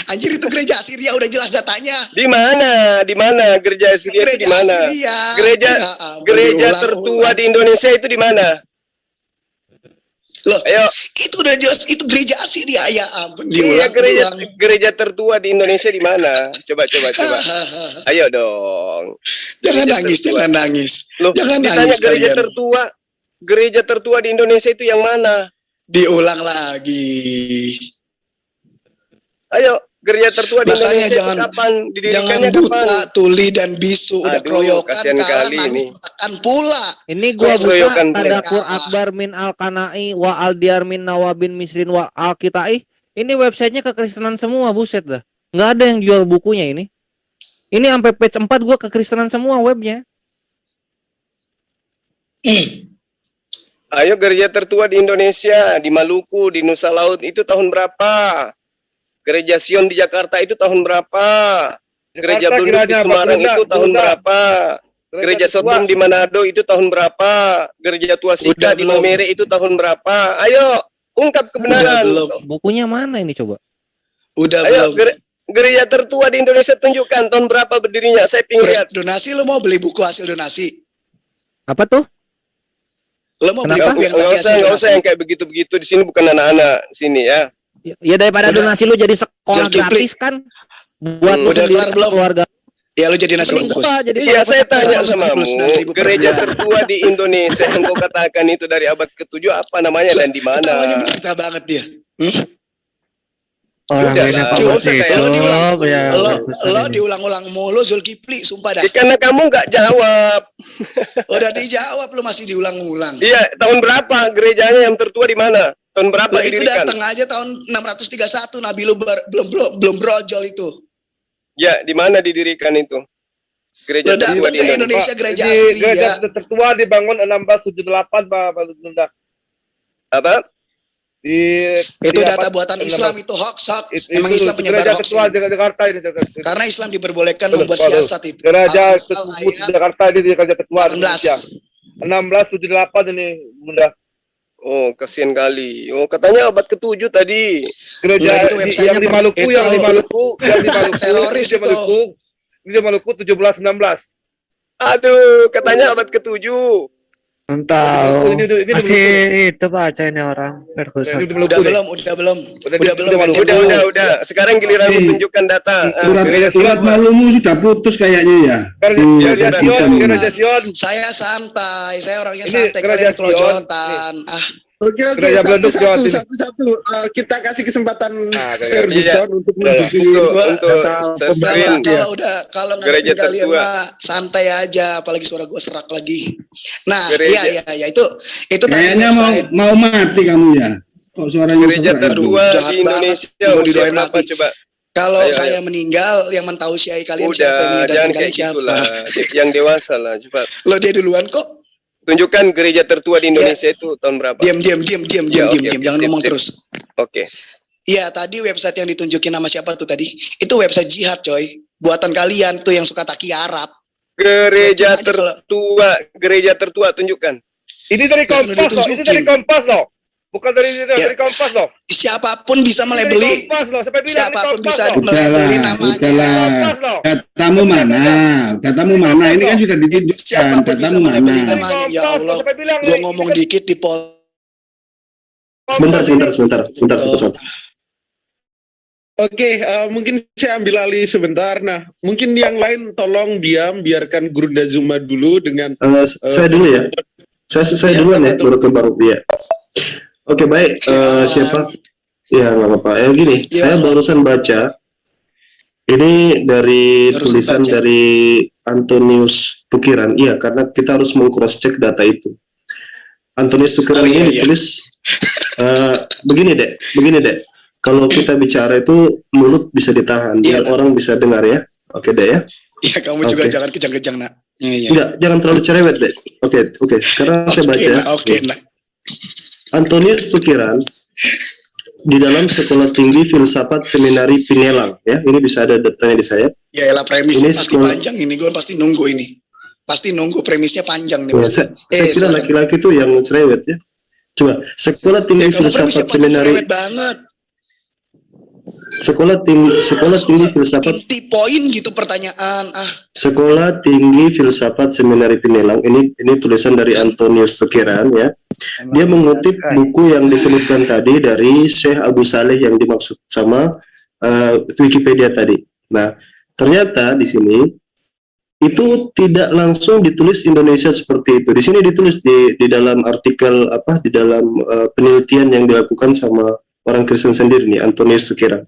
Anjir, itu gereja Assyria udah jelas datanya. Di mana? Di mana gereja Assyria itu di mana? Assyria. Gereja Ya ampun, gereja diulang-ulang. tertua di Indonesia itu di mana? Loh, Ayo. itu udah jelas itu gereja Assyria ya ampun. Iya, diulang-ulang. gereja tertua di Indonesia di mana? Coba. Ayo dong. Jangan Gereja nangis, tertua. jangan nangis. Loh, Jangan ditanya nangis gereja kalian. tertua. Gereja tertua di Indonesia itu yang mana? Diulang lagi. Ayo, gereja tertua di Makanya Indonesia jangan itu kapan? jangan Didirikannya buta, kapan? tuli dan bisu. Udah Aduh, keroyokan, kasihan kalah, kali nangis, ini. tekan pula. Ini gua buka Keroyokan pula. Tadapur Akbar min Al-Kanai wa Al-Diyar min Nawabin Misrin wa Al-Kitai. Ini websitenya kekristenan semua, buset dah. Nggak ada yang jual bukunya ini. Ini sampai page 4 gua kekristenan semua webnya. Ayo, gereja tertua di Indonesia, di Maluku, di Nusa Laut itu tahun berapa? Gereja Sion di Jakarta itu tahun berapa? Gereja Blunduk di Semarang itu tahun berapa? Gereja Sotrum di Manado itu tahun berapa? Gereja Tua Sika di Maumere itu tahun berapa? Ayo, ungkap kebenaran. Bukunya mana ini coba? Ayo, gereja tertua di Indonesia tunjukkan tahun berapa berdirinya. Saya pengen lihat. Donasi, lo mau beli buku hasil donasi? Apa tuh? Lo mau beli Kenapa? buku yang lagi hasil Nggak usah donasi? yang kayak begitu-begitu. Di sini bukan anak-anak sini ya. Ya daripada donasi lu jadi sekolah gratis kan buat lu Udah sendiri kelar belum? keluarga. Ya lo jadi nasi Mending bungkus. gua jadi Iya, saya tanya 199.000 sama per gereja bulan. tertua di Indonesia yang kau katakan itu dari abad ke-7 apa namanya dan di mana? Ketawanya kita banget dia. Orang Udah ini lah, Pak nggak usah kayak Bos lo diulang, itu ya. lo diulang-ulang mulu Zulkifli, sumpah dah. Karena kamu nggak jawab. Udah dijawab, lo masih diulang-ulang. Iya, tahun berapa gerejanya yang tertua di mana? Tahun berapa Lah itu didirikan? datang aja tahun 631, Nabi lu belum brojol itu. Ya, di mana didirikan itu? Gereja Lo tertua datang di ke Indonesia. Indonesia gereja Ini gereja Assyria. tertua dibangun 1678 Pak Lunda. Apa? Itu data buatan Islam, itu hoax. Emang Islam penyebar gereja hoax. tertua ini. di Jakarta ini. Karena Islam diperbolehkan Betul, membuat betul. siasat itu. Gereja Al- tertua ayat di Jakarta ini gereja tertua di 18. Indonesia. 1678 ini Bunda. Oh, kasihan kali. Oh, katanya abad ke-7 tadi. Gereja Nah, itu websitenya yang di Maluku, itu. yang di Maluku, yang di Maluku, Teroris ini di Maluku, ini di Maluku 1719. Aduh, katanya abad ke-7. Tahu. Ini Masih itu Pak Aceh ini orang Ferguson. Ini di Maluku Udah nih. belum, udah belum. Udah Udah belum. Maluku. Udah. Sekarang giliran tunjukkan data. Surat malumu sudah putus kayaknya ya. Gereja Sion, Gereja Sion. Saya santai, saya orangnya Ini santai. gereja Kalian kelojotan. Oke, Gereja Blunduk Jawa Timur. satu. Kita kasih kesempatan gereja. Ferguson untuk menunjukin Untuk data screen. pembenaran ya. Kalau nggak Gereja ada kalian tertua. mah santai aja, apalagi suara gue serak lagi. Nah, Gereja. iya itu tadi Kayaknya website. mau mati kamu ya. Kok suaranya Gereja serak? tertua jahat di Indonesia. banget. Mau Usia didoain berapa mati. coba? Kalau Ayo, saya meninggal, yang mentausiai kalian siapa, yang Udah, jangan meninggalkan kayak kalian siapa? gitulah. Yang dewasa lah, cepat. Lo dia duluan kok. Tunjukkan gereja tertua di Indonesia itu tahun berapa? Diam. Ya, oke, Jangan sip, ngomong sip. terus. Oke. Iya, tadi website yang ditunjukin nama siapa tuh tadi? Itu website jihad, coy. Buatan kalian tuh yang suka taki Arab. Gereja Aja kalau- gereja tertua tunjukkan. Ini dari Jangan Kompas loh, ini ditunjukin. dari Kompas loh. Bukan dari Ya. Kompas loh. Siapapun bisa Ini dari melebeli. Kompas loh, siapa bilang ini Siapapun Kompas bisa loh. melebeli namanya. Udahlah. Kompas loh. Datamu mana? Datamu mana? Ini kan sudah ditunjukkan. Siapapun bisa Datamu melebeli mana? namanya. Ya Allah, Siapa bilang gue ini? ngomong Ini kan dikit di pol. Sebentar, satu. Oke, mungkin saya ambil alih sebentar. Nah, mungkin yang lain tolong diam, biarkan Guru Zuma dulu dengan Saya dulu ya. Saya duluan ya, baru ya. Oke, baik. Siapa? Ya, nggak apa-apa. Gini, Ya. saya barusan baca. Ini dari Barusan tulisan baca. dari Antonius Tukiran. Iya, karena kita harus meng-cross check data itu. Antonius Tukiran Oh, iya, ini iya. ditulis begini dek. Kalau kita bicara itu mulut bisa ditahan, Iya, biar orang bisa dengar ya. Oke dek ya. Iya, kamu juga Oke. jangan kejang-kejang, nak. Iya. Enggak, jangan terlalu cerewet dek. Oke. Sekarang saya baca. Oke, nak. Antonius Tukiran di dalam Sekolah Tinggi Filsafat Seminari Pinelang ya. Ini bisa ada datanya di saya. Ya elah, premisnya Ini pasti sekolah- panjang ini. Gue pasti nunggu ini. Pasti nunggu premisnya panjang nih. Ya, saya kira silakan. laki-laki itu yang cerewet ya. Coba Sekolah Tinggi Kamu premisnya Filsafat panjang, Seminari cerewet banget. Sekolah Tinggi Filsafat Inti poin gitu pertanyaan. Sekolah Tinggi Filsafat Seminari Pinelang. Ini tulisan dari Antonius Tukiran ya. Dia mengutip buku yang disebutkan tadi dari Syekh Abu Saleh yang dimaksud sama Wikipedia tadi. Nah, ternyata di sini itu tidak langsung ditulis Indonesia seperti itu. Di sini ditulis di dalam artikel di dalam penelitian yang dilakukan sama orang Kristen sendiri nih, Antonius Tukiran.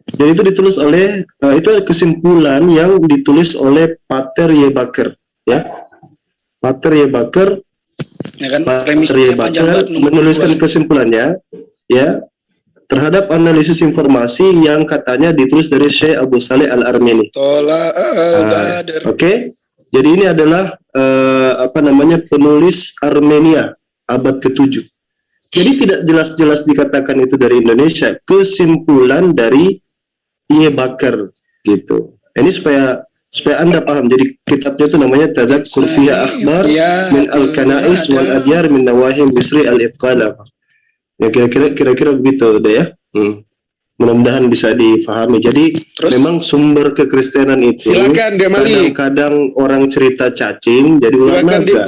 Jadi itu ditulis oleh itu kesimpulan yang ditulis oleh Pater Yebaker ya. Pater Yebaker Ya kan, premisnya panjang banget. nunggu menuliskan gua. kesimpulannya ya terhadap analisis informasi yang katanya ditulis dari Syekh Abu Saleh Al-Armeni. Tola al-Badr. Oke. Jadi ini adalah penulis Armenia abad ke-7. Jadi tidak jelas-jelas dikatakan itu dari Indonesia, kesimpulan dari Ie Bakar gitu. Ini supaya Anda paham. Jadi kitabnya itu namanya Tadzakur Fiha Akhbar min Al-Kanais wal Adyar min Nawahim Bisri Al-Itqala. Ya kira-kira begitu udah ya. Mudah-mudahan bisa difahami. Jadi memang sumber kekristenan itu kadang-kadang orang cerita cacing jadi ular naga.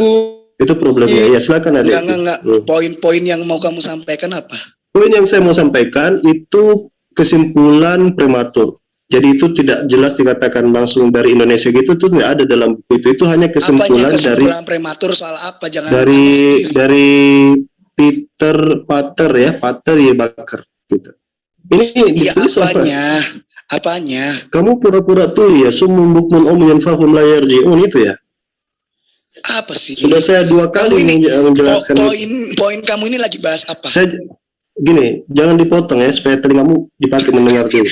Itu problemnya. Ya silakan ada. Enggak. Poin-poin yang mau kamu sampaikan apa? Poin yang saya mau sampaikan itu kesimpulan prematur. Jadi itu tidak jelas dikatakan langsung dari Indonesia gitu, itu tidak ada dalam buku itu. Itu hanya kesimpulan prematur soal apa? Jangan dari Peter Pater ya, Pater Ie Bakar gitu. Ini ditulis apanya? Kamu pura-pura tuli ya, summum bukmun umyun fahum la yarji'un itu ya. Apa sih? Sudah saya 2 kali menjelaskan. Poin kamu ini lagi bahas apa? Gini, jangan dipotong ya, supaya telingamu dipakai mendengar dulu.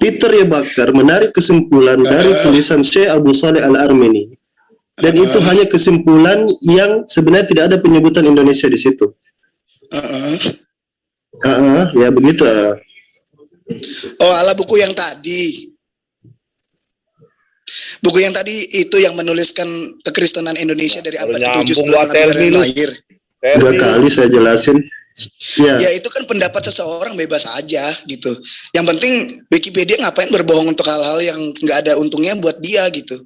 Peter Ie Bakar menarik kesimpulan dari tulisan Syekh Abu Saleh Al-Armeni. Dan itu hanya kesimpulan yang sebenarnya tidak ada penyebutan Indonesia di situ. Ya begitu. Oh, ala buku yang tadi. Buku yang tadi itu yang menuliskan kekristenan Indonesia dari abad ke-7 sebelum Nabi lahir. 2 kali saya jelasin. Ya itu kan pendapat seseorang, bebas aja gitu. Yang penting Wikipedia ngapain berbohong untuk hal-hal yang nggak ada untungnya buat dia gitu.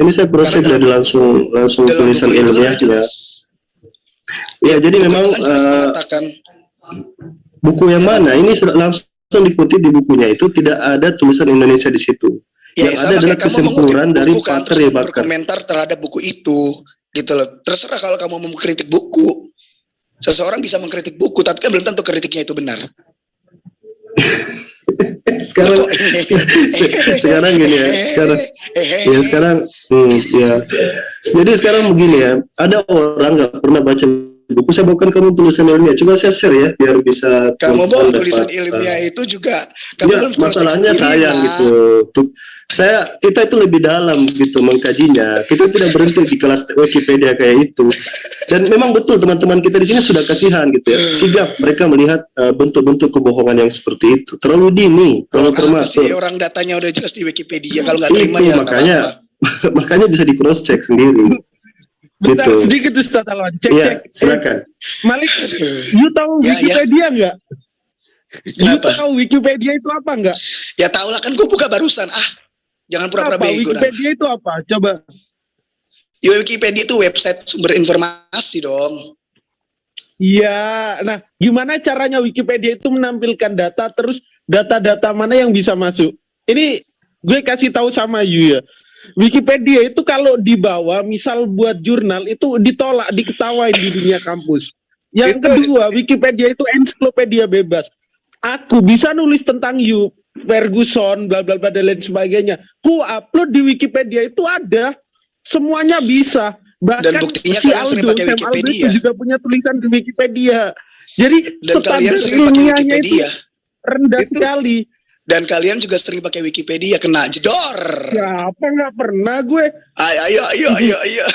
Ini saya proses dari langsung tulisan ilmiahnya. Ya jadi memang buku yang mana ini langsung dikutip di bukunya itu tidak ada tulisan Indonesia di situ. Yang ada adalah kesimpulan dari Pater Ie Bakar. Berkomentar terhadap buku itu gitu loh. Terserah kalau kamu mau mengkritik buku. Seseorang bisa mengkritik buku, tapi kan belum tentu kritiknya itu benar. sekarang gini ya, jadi sekarang begini ya, ada orang nggak pernah baca buku, saya bawakan kamu tulisan ilmiah, coba saya share ya biar bisa kamu bawa tulisan ilmiah itu juga kamu masalahnya sayang gitu tuh, kita itu lebih dalam gitu mengkajinya, kita tidak berhenti di kelas Wikipedia kayak itu. Dan memang betul teman-teman kita di sini sudah kasihan gitu ya, sigap mereka melihat bentuk-bentuk kebohongan yang seperti itu terlalu dini. Kalau termasuk orang datanya udah jelas di Wikipedia, kalau nggak terima ya makanya bisa di cross check sendiri. Bentar, gitu. Sedikit Ustaz Alwan, cek. Silakan. Malik, you tahu Wikipedia nggak? You tahu Wikipedia itu apa nggak? Ya tahu lah, kan gue buka barusan. Jangan pura-pura bego. Wikipedia itu apa? Coba. Wikipedia itu website sumber informasi dong. Iya, nah gimana caranya Wikipedia itu menampilkan data, terus data-data mana yang bisa masuk? Ini gue kasih tahu sama you ya. Wikipedia itu kalau dibawa, misal buat jurnal itu ditolak, diketawain di dunia kampus. Yang kedua, Wikipedia itu ensiklopedia bebas. Aku bisa nulis tentang you, Ferguson, bla bla bla dan lain sebagainya. Ku upload di Wikipedia itu ada, semuanya bisa. Bahkan si Aldo, Sam Aldo itu juga punya tulisan di Wikipedia. Jadi standar ilmiahnya itu rendah sekali. Dan kalian juga sering pakai Wikipedia, kena jedor. Ya, apa nggak pernah gue? Ayo.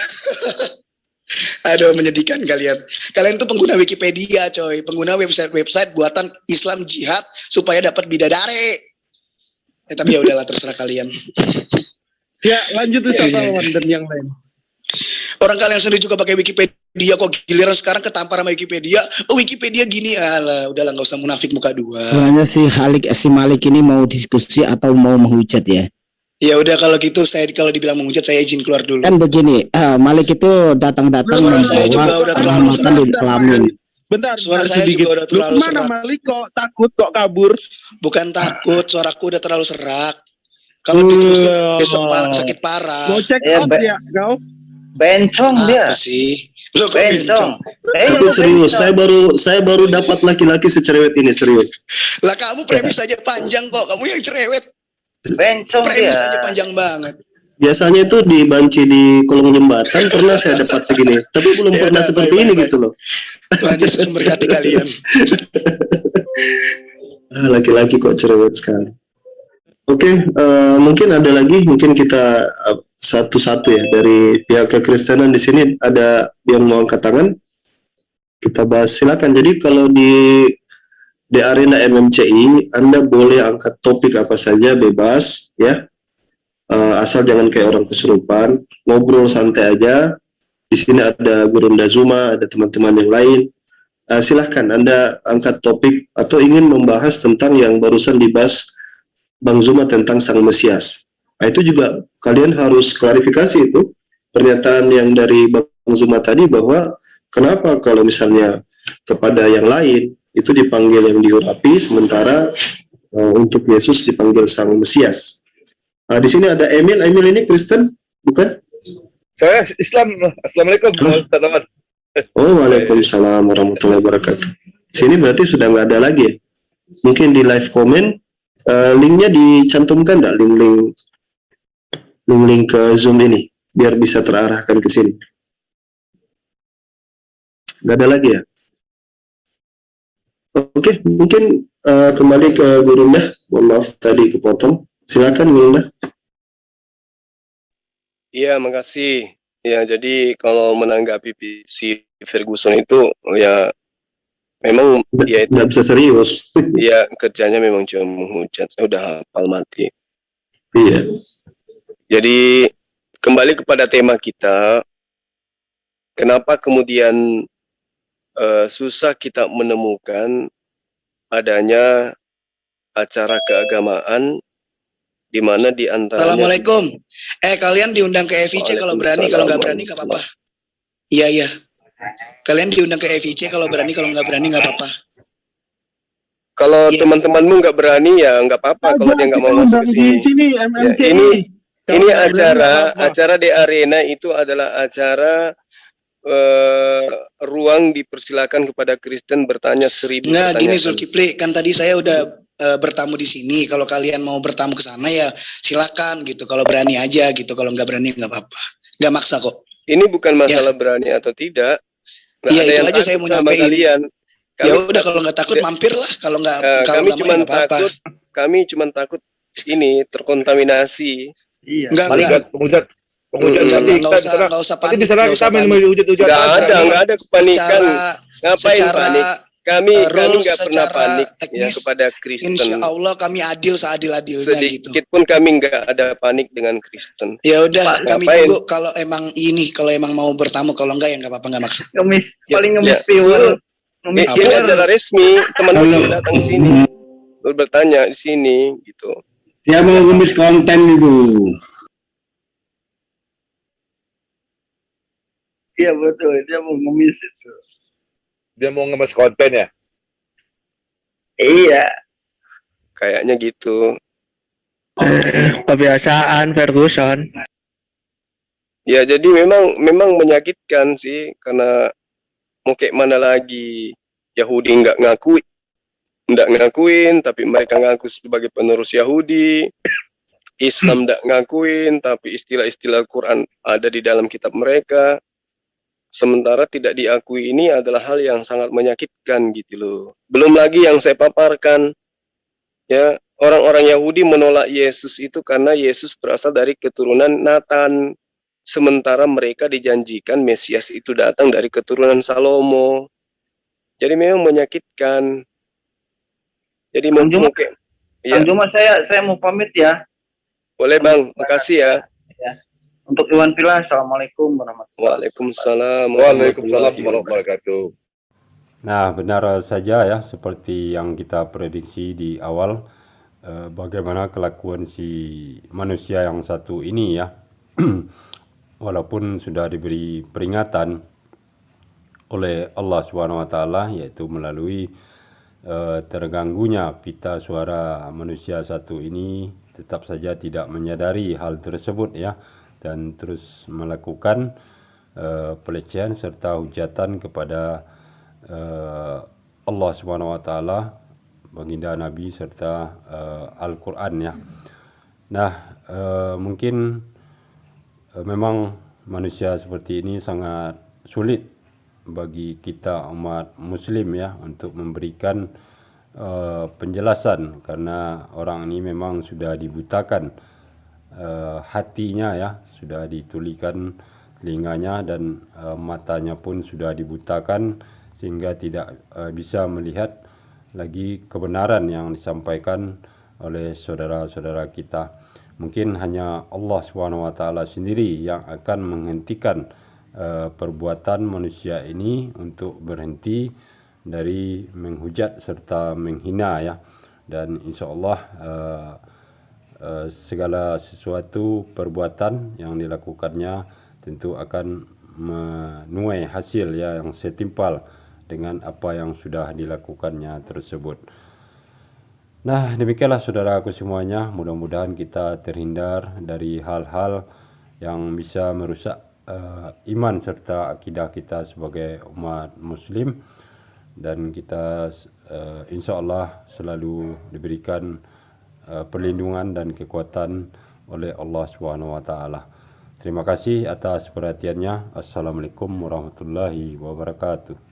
Aduh, menyedihkan kalian. Kalian tuh pengguna Wikipedia, coy. Pengguna website buatan Islam jihad supaya dapat bidadari. Tapi ya udahlah, terserah kalian. Ya, lanjut Ustaz Alwan dan yang lain. Orang kalian sendiri juga pakai Wikipedia, kok giliran sekarang ketampar sama Wikipedia. Oh, Wikipedia gini, udahlah nggak usah munafik muka dua. Soalnya si Malik ini mau diskusi atau mau menghujat ya? Ya udah kalau gitu, saya kalau dibilang menghujat saya izin keluar dulu. Kan begini, Malik itu datang-datang membawa rahmatan di alamin. Bentar, suara saya sedikit. Juga udah terlalu serak. Mana Malik kok takut kok kabur? Bukan takut, suaraku udah terlalu serak. Kalau diterusin besok sakit parah. Mau check out ya kau? Bencong dia. Apa sih? Bencong. Tapi serius, saya baru dapat laki-laki secerewet ini, serius. Lah kamu premis aja panjang kok, kamu yang cerewet. Bencong premis aja panjang banget. Biasanya itu dibanci di kolong jembatan pernah saya dapat segini, tapi belum pernah seperti ini gitu loh. Tuhan Yesus memberkati kalian. Laki-laki kok cerewet sekali. Oke, mungkin ada lagi, mungkin kita satu-satu ya dari pihak kekristenan. Di sini ada yang mau angkat tangan, kita bahas, silakan. Jadi kalau di arena MMCI Anda boleh angkat topik apa saja, bebas ya. Asal jangan kayak orang kesurupan, ngobrol santai aja. Di sini ada Gurunda Zuma, ada teman-teman yang lain. Silahkan Anda angkat topik atau ingin membahas tentang yang barusan dibahas Bang Zuma tentang Sang Mesias. Nah, itu juga kalian harus klarifikasi itu pernyataan yang dari Bang Zuma tadi, bahwa kenapa kalau misalnya kepada yang lain itu dipanggil yang diurapi, sementara untuk Yesus dipanggil Sang Mesias. Di sini ada Emil. Emil ini Kristen, bukan? Saya Islam. Assalamualaikum. Ustaz Ahmad. Oh, waalaikumsalam warahmatullahi wabarakatuh. Sini berarti sudah nggak ada lagi ya? Mungkin di live comment linknya dicantumkan nggak, link ke Zoom ini biar bisa terarahkan ke sini. Nggak ada lagi ya? Oke, mungkin kembali ke Gurunda. Mohon maaf tadi kepotong. Silakan Gurunda. Iya, makasih. Ya, jadi kalau menanggapi si Ferguson itu, ya memang dia itu nggak bisa serius. ya kerjanya memang cuma menghujat. Saya udah hafal mati. Iya. Jadi kembali kepada tema kita, kenapa kemudian susah kita menemukan adanya acara keagamaan di mana di antaranya. Assalamualaikum. Kalian diundang ke FIC kalau berani, kalau nggak berani nggak apa-apa. Iya. Kalian diundang ke FIC kalau berani, kalau nggak berani nggak apa-apa. Kalau teman-temanmu nggak berani ya nggak apa-apa kalau dia nggak mau masuk ke sini. Ya, ini acara di arena itu adalah acara ruang dipersilakan kepada Kristen bertanya 1000 Nggak, pertanyaan. gini Zulkifli, kan tadi saya udah bertamu di sini. Kalau kalian mau bertamu ke sana ya silakan gitu. Kalau berani aja gitu. Kalau nggak berani nggak apa-apa. Nggak maksa kok. Ini bukan masalah berani atau tidak. Iya, itu aja saya mau nyampein. Kalian. Ya udah, kalau nggak takut mampir lah. Kalau nggak kami nggak cuma mau, nggak apa-apa. kami cuma takut ini terkontaminasi. Iya. Enggak. Nggak usah panik. Di sana kita main hujat-hujat. Nggak ada kepanikan. Ngapain panik? Kami nggak pernah panik ya kepada Kristen. Insya Allah kami adil seadil-adilnya gitu. Sedikit pun kami nggak ada panik dengan Kristen. Ya udah, kami ngapain? tunggu kalau emang mau bertamu, kalau enggak ya nggak apa-apa, nggak maksa. Ngemis, Ya. paling ngemis Ya, pure. Ini acara resmi, teman-teman datang sini, bertanya di sini gitu. Dia mau ngemis konten itu. Iya betul, dia mau ngemis itu. Dia mau ngemas konten ya? Iya. Kayaknya gitu. Kebiasaan Ferguson. Ya jadi memang menyakitkan sih, karena mau kayak mana lagi, Yahudi nggak ngakuin, tapi mereka ngaku sebagai penerus Yahudi. Islam nggak ngakuin, tapi istilah-istilah Quran ada di dalam kitab mereka. Sementara tidak diakui, ini adalah hal yang sangat menyakitkan gitu loh. Belum lagi yang saya paparkan, ya orang-orang Yahudi menolak Yesus itu karena Yesus berasal dari keturunan Nathan. Sementara mereka dijanjikan Mesias itu datang dari keturunan Salomo. Jadi memang menyakitkan. Jadi mungkin Bang Juma, saya mau pamit ya. Boleh Bang, makasih ya. Untuk Iwan Pila, assalamualaikum warahmatullahi wabarakatuh. Waalaikumsalam warahmatullahi wabarakatuh. Nah, benar saja ya, seperti yang kita prediksi di awal, bagaimana kelakuan si manusia yang satu ini ya. Walaupun sudah diberi peringatan oleh Allah SWT, yaitu melalui terganggunya pita suara manusia satu ini, tetap saja tidak menyadari hal tersebut ya, dan terus melakukan pelecehan serta hujatan kepada Allah SWT, baginda Nabi serta Al-Quran ya. Nah, mungkin memang manusia seperti ini sangat sulit bagi kita umat muslim ya untuk memberikan penjelasan, karena orang ini memang sudah dibutakan hatinya ya, sudah ditulikan telinganya dan matanya pun sudah dibutakan sehingga tidak bisa melihat lagi kebenaran yang disampaikan oleh saudara-saudara kita. Mungkin hanya Allah SWT sendiri yang akan menghentikan perbuatan manusia ini untuk berhenti dari menghujat serta menghina ya. Dan insya Allah segala sesuatu perbuatan yang dilakukannya tentu akan menuai hasil ya yang setimpal dengan apa yang sudah dilakukannya tersebut. Nah, demikianlah saudaraku semuanya, mudah-mudahan kita terhindar dari hal-hal yang bisa merusak iman serta akidah kita sebagai umat muslim, dan kita insya Allah selalu diberikan perlindungan dan kekuatan oleh Allah SWT. Terima kasih atas perhatiannya. Assalamualaikum warahmatullahi wabarakatuh.